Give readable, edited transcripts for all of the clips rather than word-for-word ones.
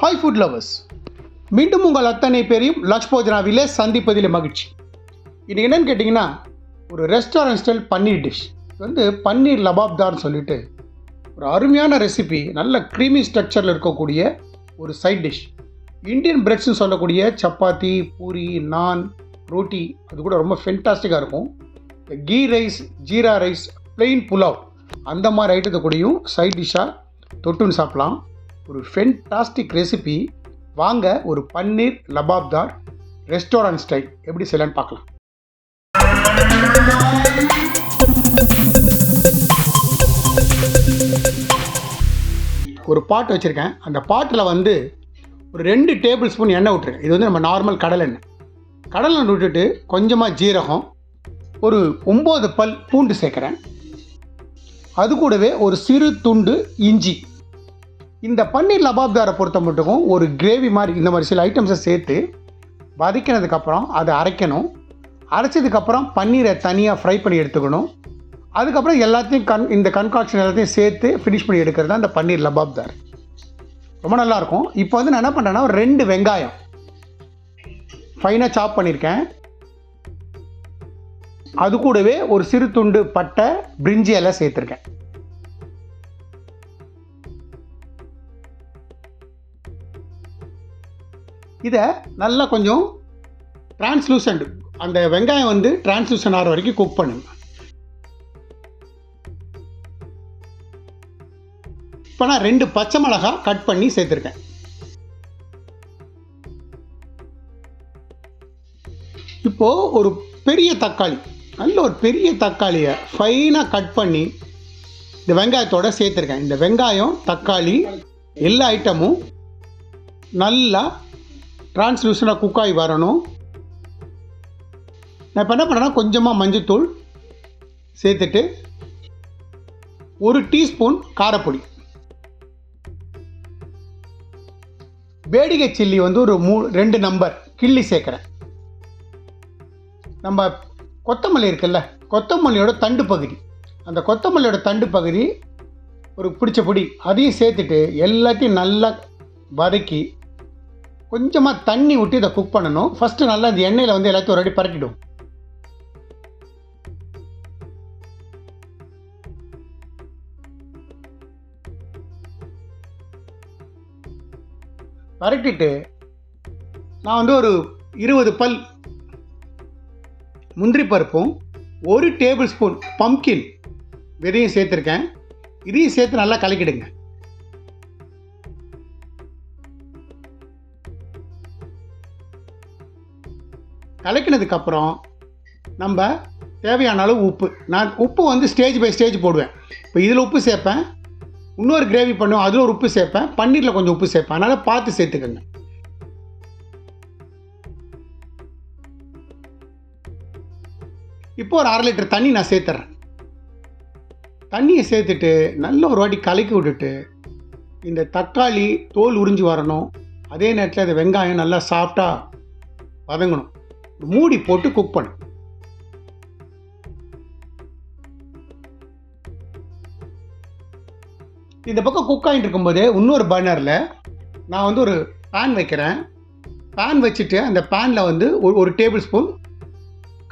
Hi food lovers, மீண்டும் உங்கள் அத்தனை பேரையும் லக்ஷ் போஜனாவிலே சந்திப்பதில் மகிழ்ச்சி. இது என்னன்னு கேட்டிங்கன்னா, ஒரு ரெஸ்டாரண்ட் ஸ்டைல் பன்னீர் டிஷ். இது வந்து பன்னீர் லபாப்தார்னு சொல்லிட்டு ஒரு அருமையான ரெசிபி, நல்ல க்ரீமி ஸ்ட்ரக்சரில் இருக்கக்கூடிய ஒரு சைட் டிஷ். இந்தியன் பிரெட்ஸ்னு சொல்லக்கூடிய சப்பாத்தி, பூரி, நான், ரோட்டி அது கூட ரொம்ப ஃபென்டாஸ்டிக்காக இருக்கும். இந்த ghee rice, jeera rice, plain pulao அந்த மாதிரி ஐட்டத்தை கூடயும் சைட் டிஷ்ஷாக தொட்டுன்னு சாப்பிட்லாம். ஒரு ஃபென்டாஸ்டிக் ரெசிபி. வாங்க ஒரு பன்னீர் லபாப்தார் ரெஸ்டாரண்ட் ஸ்டைல் எப்படி செய்யலான்னு பார்க்கலாம். ஒரு பாட் வச்சுருக்கேன். அந்த பாட்டில் வந்து ஒரு 2 டேபிள் ஸ்பூன் எண்ணெய் விட்டுருக்கேன். இது வந்து நம்ம நார்மல் கடலெண்ணெய். கடலெண்ணெய் விட்டுட்டு கொஞ்சமாக ஜீரகம், ஒரு 9 பல் பூண்டு சேர்க்குறேன். அது கூடவே ஒரு சிறு துண்டு இஞ்சி. இந்த பன்னீர் லபாப்தாரை பொறுத்த மட்டுக்கும் ஒரு கிரேவி மாதிரி இந்த மாதிரி சில ஐட்டம்ஸை சேர்த்து வதக்கினதுக்கப்புறம் அதை அரைக்கணும். அரைச்சதுக்கப்புறம் பன்னீரை தனியாக ஃப்ரை பண்ணி எடுத்துக்கணும். அதுக்கப்புறம் எல்லாத்தையும் இந்த கன்காக்ஷன் எல்லாத்தையும் சேர்த்து ஃபினிஷ் பண்ணி எடுக்கிறது தான் இந்த பன்னீர் லபாப்தார். ரொம்ப நல்லாயிருக்கும். இப்போ வந்து நான் என்ன பண்ணுறேன்னா, ஒரு 2 வெங்காயம் ஃபைனாக சாப் பண்ணியிருக்கேன். அது கூடவே ஒரு சிறு துண்டு பட்டை, பிரிஞ்சி எல்லாம் சேர்த்துருக்கேன். இதை நல்லா கொஞ்சம் டிரான்ஸ்லூசன்ட், அந்த வெங்காயம் வந்து டிரான்ஸ்லூசன் ஆகிற வரைக்கும் குக் பண்ணுங்க. இப்போ நான் 2 பச்சை மிளகாய் கட் பண்ணி சேர்த்துருக்கேன். இப்போது ஒரு பெரிய தக்காளி, நல்ல ஒரு பெரிய தக்காளியை ஃபைனாக கட் பண்ணி இந்த வெங்காயத்தோடு சேர்த்துருக்கேன். இந்த வெங்காயம், தக்காளி எல்லா ஐட்டமும் நல்லா டிரான்ஸ்லூசனாக குக் ஆகி வரணும். நான் இப்போ என்ன பண்ணேன்னா, கொஞ்சமாக மஞ்சள்தூள் சேர்த்துட்டு 1 டீஸ்பூன் காரப்பொடி, பேடிகை சில்லி வந்து ஒரு 2 நம்பர் கிள்ளி சேர்க்குறேன். நம்ம கொத்தமல்லி இருக்குல்ல, கொத்தமல்லியோட தண்டு பகுதி, அந்த கொத்தமல்லியோட தண்டு பகுதி ஒரு பிடிச்ச பொடி அதையும் சேர்த்துட்டு எல்லாத்தையும் நல்லா வதக்கி கொஞ்சமாக தண்ணி விட்டு இதை குக் பண்ணணும். ஃபஸ்ட்டு நல்லா இந்த எண்ணெயில் வந்து எல்லாத்தையும் ஒரு அடி பரட்டிடும். பரட்டிட்டு நான் வந்து ஒரு 20 பல் முந்திரி பருப்பும் 1 டேபிள் ஸ்பூன் பம்கின் விதையும் சேர்த்துருக்கேன். இதையும் சேர்த்து நல்லா கலக்கிடுங்க. கலக்கினதுக்கப்புறம் நம்ம தேவையான அளவு உப்பு, நான் உப்பு வந்து ஸ்டேஜ் பை ஸ்டேஜ் போடுவேன். இப்போ இதில் உப்பு சேர்ப்பேன், இன்னொரு கிரேவி பண்ணுவேன், அதில் ஒரு உப்பு சேர்ப்பேன், பன்னீரில் கொஞ்சம் உப்பு சேர்ப்பேன். அதனால் பார்த்து சேர்த்துக்கோங்க. இப்போ ஒரு 1/2 லிட்டர் தண்ணி நான் சேர்த்துறேன். தண்ணியை சேர்த்துட்டு நல்ல ஒரு வாட்டி கலக்கி விட்டுட்டு இந்த தக்காளி தோல் உறிஞ்சி வரணும். அதே நேரத்தில் இந்த வெங்காயம் நல்லா சாஃப்டாக வதங்கணும். மூடி போட்டு குக் பண்ணு. இந்த பக்கம் குக் ஆகிட்டு இருக்கும்போது இன்னொரு பர்னரில் நான் வந்து ஒரு பேன் வைக்கிறேன். பேன் வச்சுட்டு அந்த பேனில் வந்து ஒரு டேபிள் ஸ்பூன்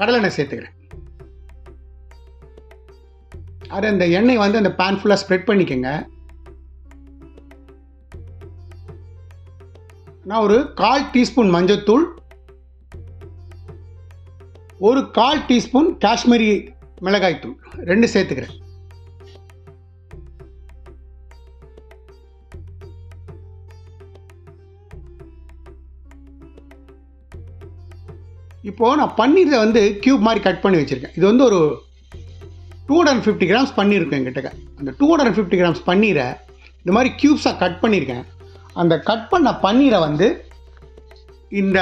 கடலெண்ணெய் சேர்த்துக்கிறேன். அது அந்த எண்ணெய் வந்து அந்த பேன் ஃபுல்லாக ஸ்ப்ரெட் பண்ணிக்கோங்க. நான் ஒரு 1/4 டீஸ்பூன் மஞ்சள்தூள், ஒரு 1/4 டீஸ்பூன் காஷ்மீரி மிளகாய் தூள் 2 சேர்த்துக்கிறேன். இப்போது நான் பன்னீரை வந்து க்யூப் மாதிரி கட் பண்ணி வச்சுருக்கேன். இது வந்து ஒரு 250 கிராம்ஸ் பன்னீர் இருக்கும் என்கிட்ட. அந்த 250 கிராம்ஸ் பன்னீரை இந்த மாதிரி க்யூப்ஸாக கட் பண்ணியிருக்கேன். அந்த கட் பண்ண பன்னீரை வந்து இந்த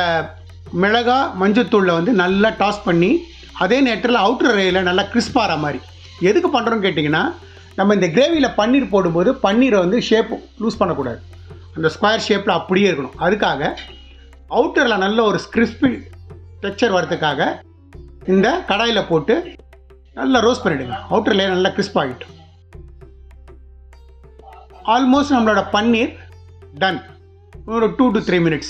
மிளகாய் மஞ்சத்தூளில் வந்து நல்லா டாஸ் பண்ணி அதே நேரத்தில் அவுட்டர் ரேயில் நல்லா கிறிஸ்பாகிற மாதிரி. எதுக்கு பண்ணுறோன்னு கேட்டிங்கன்னா, நம்ம இந்த கிரேவியில் பன்னீர் போடும்போது பன்னீரை வந்து ஷேப் லூஸ் பண்ணக்கூடாது, அந்த ஸ்கொயர் ஷேப்பில் அப்படியே இருக்கணும். அதுக்காக அவுட்டரில் நல்ல ஒரு கிறிஸ்பி டெக்ஸ்சர் வரதுக்காக இந்த கடாயில் போட்டு நல்லா ரோஸ்ட் பண்ணிவிடுங்க. அவுட்டர் லேயர் நல்லா கிறிஸ்ப் ஆகிட்டோம். ஆல்மோஸ்ட் நம்மளோட பன்னீர் டன். ஒரு 2 to 3 minutes.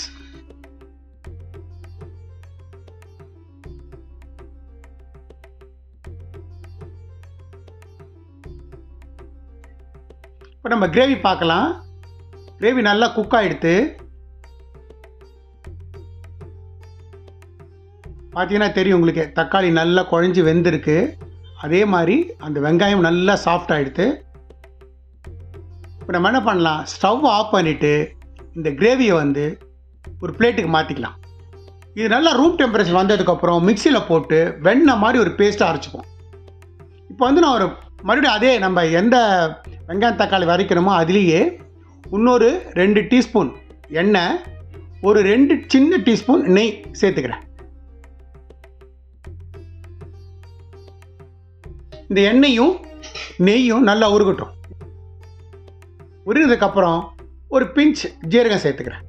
இப்போ நம்ம கிரேவி பார்க்கலாம். கிரேவி நல்லா குக் ஆகிடுத்து. பார்த்தீங்கன்னா தெரியும் உங்களுக்கு, தக்காளி நல்லா குழஞ்சி வெந்திருக்கு. அதே மாதிரி அந்த வெங்காயம் நல்லா சாஃப்ட் ஆகிடுது. இப்போ நம்ம என்ன பண்ணலாம், ஸ்டவ் ஆஃப் பண்ணிவிட்டு இந்த கிரேவியை வந்து ஒரு பிளேட்டுக்கு மாற்றிக்கலாம். இது நல்லா ரூம் டெம்பரேச்சர் வந்ததுக்கப்புறம் மிக்சியில் போட்டு வெண்ணெய் மாதிரி ஒரு பேஸ்ட்டாக அரைச்சிப்போம். இப்போ வந்து நான் ஒரு மறுபடியும் அதே நம்ம எந்த வெங்காயம் தக்காளி வரைக்கணுமோ அதுலேயே இன்னொரு 2 டீஸ்பூன் எண்ணெய், ஒரு 2 சின்ன டீஸ்பூன் நெய் சேர்த்துக்கிறேன். இந்த எண்ணெயும் நெய்யும் நல்லா உருகட்டும். உருகினதுக்கப்புறம் ஒரு பிஞ்ச் ஜீரகம் சேர்த்துக்கிறேன்.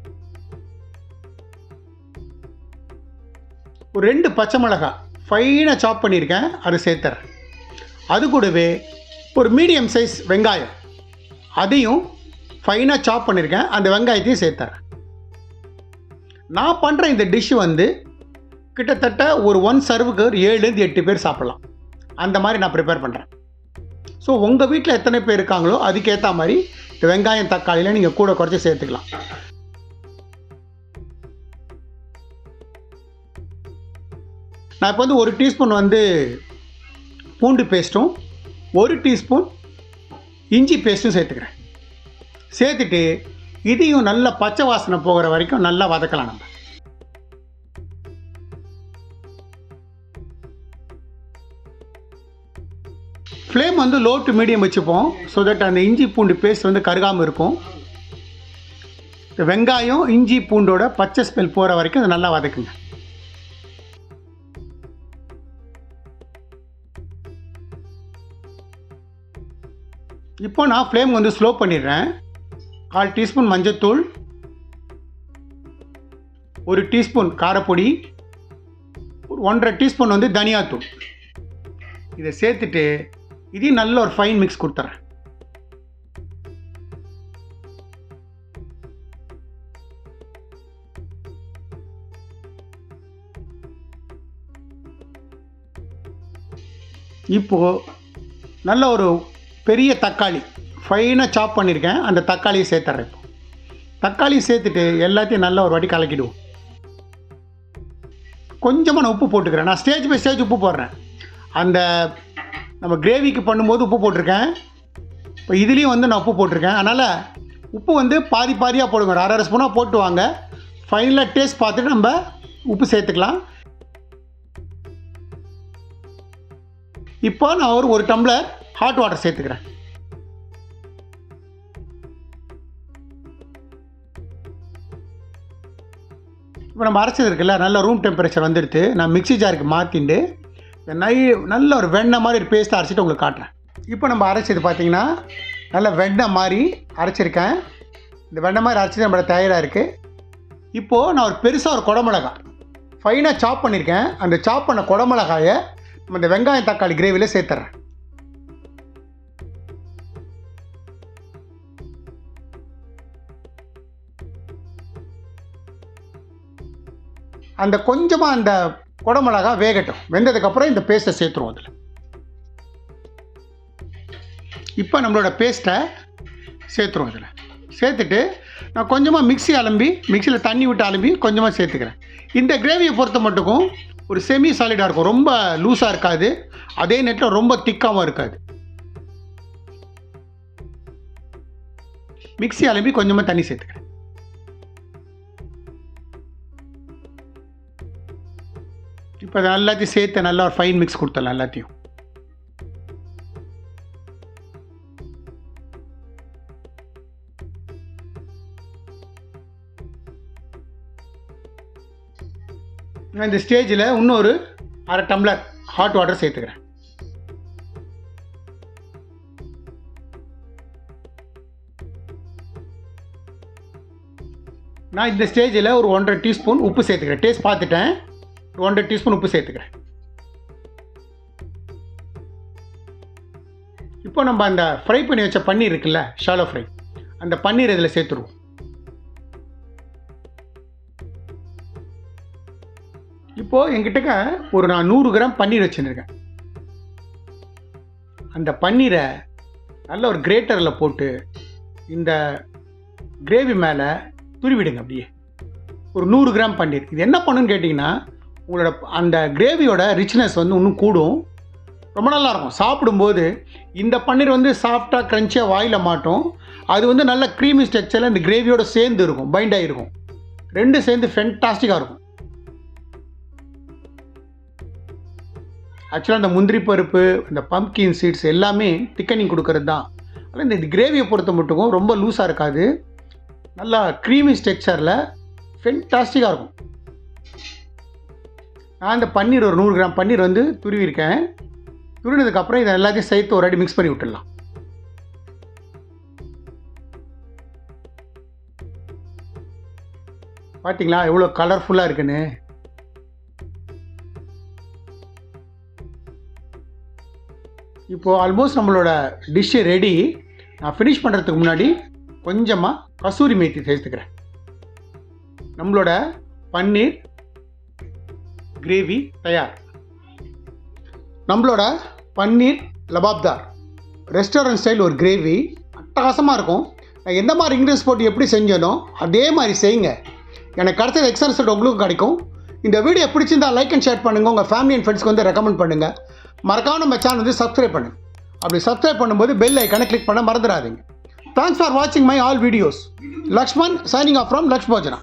ஒரு 2 பச்சை மிளகாய் ஃபைனாக சாப் பண்ணியிருக்கேன், அதை சேர்த்துறேன். அது கூடவே ஒரு மீடியம் சைஸ் வெங்காயம், அதையும் ஃபைனாக சாப் பண்ணியிருக்கேன், அந்த வெங்காயத்தையும் சேர்த்துறேன். நான் பண்ணுற இந்த டிஷ்ஷு வந்து கிட்டத்தட்ட ஒரு 1 சர்வுக்கு ஒரு 7 to 8 பேர் சாப்பிட்லாம். அந்த மாதிரி நான் ப்ரிப்பேர் பண்ணுறேன். ஸோ உங்கள் வீட்டில் எத்தனை பேர் இருக்காங்களோ அதுக்கேற்ற மாதிரி இந்த வெங்காயம் தக்காளியில் நீங்கள் கூட குறைச்சி சேர்த்துக்கலாம். நான் இப்போ வந்து 1 டீஸ்பூன் வந்து பூண்டு பேஸ்ட்டும் 1 டீஸ்பூன் இஞ்சி பேஸ்ட்டும் சேர்த்துக்கிறேன். சேர்த்துட்டு இதையும் நல்லா பச்சை வாசனை போகிற வரைக்கும் நல்லா வதக்கலாம். நம்ம ஃப்ளேம் வந்து லோ டு மீடியம் வச்சுப்போம். ஸோ தட் அந்த இஞ்சி பூண்டு பேஸ்ட் வந்து கருகாமல் இருக்கும். இந்த வெங்காயம் இஞ்சி பூண்டோட பச்சை ஸ்மெல் போகிற வரைக்கும் அதை நல்லா வதக்குங்க. இப்போ நான் ஃப்ளேம் வந்து ஸ்லோ பண்ணிடுறேன். 1/4 டீஸ்பூன் மஞ்சத்தூள், 1 டீஸ்பூன் காரப்பொடி, 1.5 டீஸ்பூன் வந்து தனியாத்தூள், இதை சேர்த்துட்டு இதையும் நல்ல ஒரு ஃபைன் மிக்ஸ் கொடுத்துறேன். இப்போது நல்ல ஒரு பெரிய தக்காளி ஃபைனாக சாப் பண்ணியிருக்கேன், அந்த தக்காளியை சேர்த்துறேன். இப்போ தக்காளியை சேர்த்துட்டு எல்லாத்தையும் நல்லா ஒரு வாட்டி கலக்கிடுவோம். கொஞ்சமாக நான் உப்பு போட்டுக்கிறேன். நான் ஸ்டேஜ் பை ஸ்டேஜ் உப்பு போடுறேன். அந்த நம்ம கிரேவிக்கு பண்ணும்போது உப்பு போட்டிருக்கேன், இப்போ இதுலேயும் வந்து நான் உப்பு போட்டிருக்கேன். அதனால் உப்பு வந்து பாதி பாதியாக போடுங்க, ஒரு 1/2 ஸ்பூனாக போட்டு வாங்க. ஃபைனலாக டேஸ்ட் பார்த்துட்டு நம்ம உப்பு சேர்த்துக்கலாம். இப்போ நான் ஒரு டம்ளர் ஹாட் வாட்டர் சேர்த்துக்கிறேன். இப்போ நம்ம அரைச்சது இருக்குல்ல, நல்ல ரூம் டெம்பரேச்சர் வந்துடுது. நான் மிக்ஸி ஜாருக்கு மாற்றிட்டு நல்ல ஒரு வெண்ணெய் மாதிரி ஒரு பேஸ்ட்டை அரைச்சிட்டு உங்களுக்கு காட்டுறேன். இப்போ நம்ம அரைச்சது பார்த்தீங்கன்னா நல்ல வெண்ணெய் மாதிரி அரைச்சிருக்கேன். இந்த வெண்ணெய் மாதிரி அரைச்சது நம்மளோட தயாராக இருக்குது. இப்போது நான் ஒரு பெருசாக ஒரு குடமிளகாய் ஃபைனாக சாப் பண்ணியிருக்கேன். அந்த சாப் பண்ண குடமிளகாயை நம்ம இந்த வெங்காயம் தக்காளி கிரேவியில் சேர்த்துறேன். அந்த கொஞ்சமாக அந்த குடமிளகா வேகட்டும். வெந்ததுக்கப்புறம் இந்த பேஸ்ட்டை சேர்த்துருவோம் அதில். இப்போ நம்மளோட பேஸ்ட்டை சேர்த்துருவோம் இதில். சேர்த்துட்டு நான் கொஞ்சமாக மிக்சியில் தண்ணி விட்டு அலம்பி கொஞ்சமாக சேர்த்துக்கிறேன். இந்த கிரேவியை பொறுத்த மட்டுக்கும் ஒரு செமி சாலிடாக இருக்கும், ரொம்ப லூஸாக இருக்காது, அதே நேரத்தில் ரொம்ப திக்காகவும் இருக்காது. மிக்சி அலம்பி கொஞ்சமாக தண்ணி சேர்த்துக்கிறேன். இப்போ எல்லாத்தையும் சேர்த்து நல்லா ஒரு ஃபைன் மிக்ஸ் கொடுத்துடலாம் எல்லாத்தையும். நான் இந்த ஸ்டேஜில் இன்னொரு 1/2 டம்ளர் ஹாட் வாட்டர் சேர்த்துக்கிறேன். நான் இந்த ஸ்டேஜில் ஒரு 1.5 டீஸ்பூன் உப்பு சேர்த்துக்கிறேன். டேஸ்ட் பார்த்துட்டேன். 1.5 டீஸ்பூன் உப்பு சேர்த்துக்கிறேன். இப்போ நம்ம அந்த ஃப்ரை பண்ணி வச்ச பன்னீர் இருக்குல்ல, ஷாலோ ஃப்ரை, அந்த பன்னீர் இதில் சேர்த்துருவோம். இப்போது என்கிட்டக்க நான் 100 கிராம் பன்னீர் வச்சுருக்கேன். அந்த பன்னீரை நல்ல ஒரு கிரேட்டரில் போட்டு இந்த கிரேவி மேலே துருவிடுங்க. அப்படியே ஒரு 100 கிராம் பன்னீர். இது என்ன பண்ணுன்னு கேட்டிங்கன்னா, உங்களோட அந்த கிரேவியோட ரிச்னஸ் வந்து இன்னும் கூடும். ரொம்ப நல்லாயிருக்கும் சாப்பிடும்போது. இந்த பன்னீர் வந்து சாஃப்டாக க்ரன்ச்சியாக வாயில் மாட்டோம். அது வந்து நல்ல க்ரீமி ஸ்ட்ரக்சரில் இந்த கிரேவியோட சேர்ந்து இருக்கும், பைண்ட் ஆகிருக்கும். ரெண்டும் சேர்ந்து ஃபென்டாஸ்டிக்காக இருக்கும். ஆக்சுவலாக அந்த முந்திரி பருப்பு, இந்த பம்ப்கின் சீட்ஸ் எல்லாமே திக்கனிங் கொடுக்கறது தான். ஆனால் இந்த கிரேவியை பொறுத்த மட்டும் ரொம்ப லூஸாக இருக்காது. நல்லா க்ரீமி ஸ்ட்ரக்சரில் ஃபென்டாஸ்டிக்காக இருக்கும். நான் இந்த பன்னீர் ஒரு 100 கிராம் பன்னீர் வந்து துருவிருக்கேன். துருவினதுக்கப்புறம் இதை எல்லாத்தையும் சேர்த்து ஒரு அடி மிக்ஸ் பண்ணி விட்டுடலாம். பார்த்தீங்களா எவ்வளோ கலர்ஃபுல்லாக இருக்குன்னு. இப்போது ஆல்மோஸ்ட் நம்மளோட டிஷ்ஷு ரெடி. நான் ஃபினிஷ் பண்ணுறதுக்கு முன்னாடி கொஞ்சமாக கசூரி மேத்தி சேர்த்துக்கிறேன். நம்மளோட பன்னீர் கிரேவி தயார். நம்மளோட பன்னீர் லபாப்தார் ரெஸ்டாரண்ட் ஸ்டைல் ஒரு கிரேவி அட்டகாசமாக இருக்கும். நான் எந்த மாதிரி இன்க்ரீடியன்ஸ் போட்டு எப்படி செஞ்சேனோ அதே மாதிரி செய்யுங்க. எனக்கு கிடைச்சது எக்ஸ்ட்ரா ரிசல்ட் உங்களுக்கும் கிடைக்கும். இந்த வீடியோ பிடிச்சிருந்தால் லைக் அண்ட் ஷேர் பண்ணுங்கள். உங்கள் ஃபேமிலி அண்ட் ஃப்ரெண்ட்ஸ்க்கு வந்து ரெக்கமெண்ட் பண்ணுங்கள். மறக்காம நம்ம சேனல் வந்து சப்ஸ்கிரைப் பண்ணுங்கள். அப்படி சப்ஸ்கிரைப் பண்ணும்போது பெல் ஐக்கானை கிளிக் பண்ண மறந்துடாதீங்க. தேங்க்ஸ் ஃபார் வாட்சிங் my all videos. Lakshman signing off from Laksh Yojana.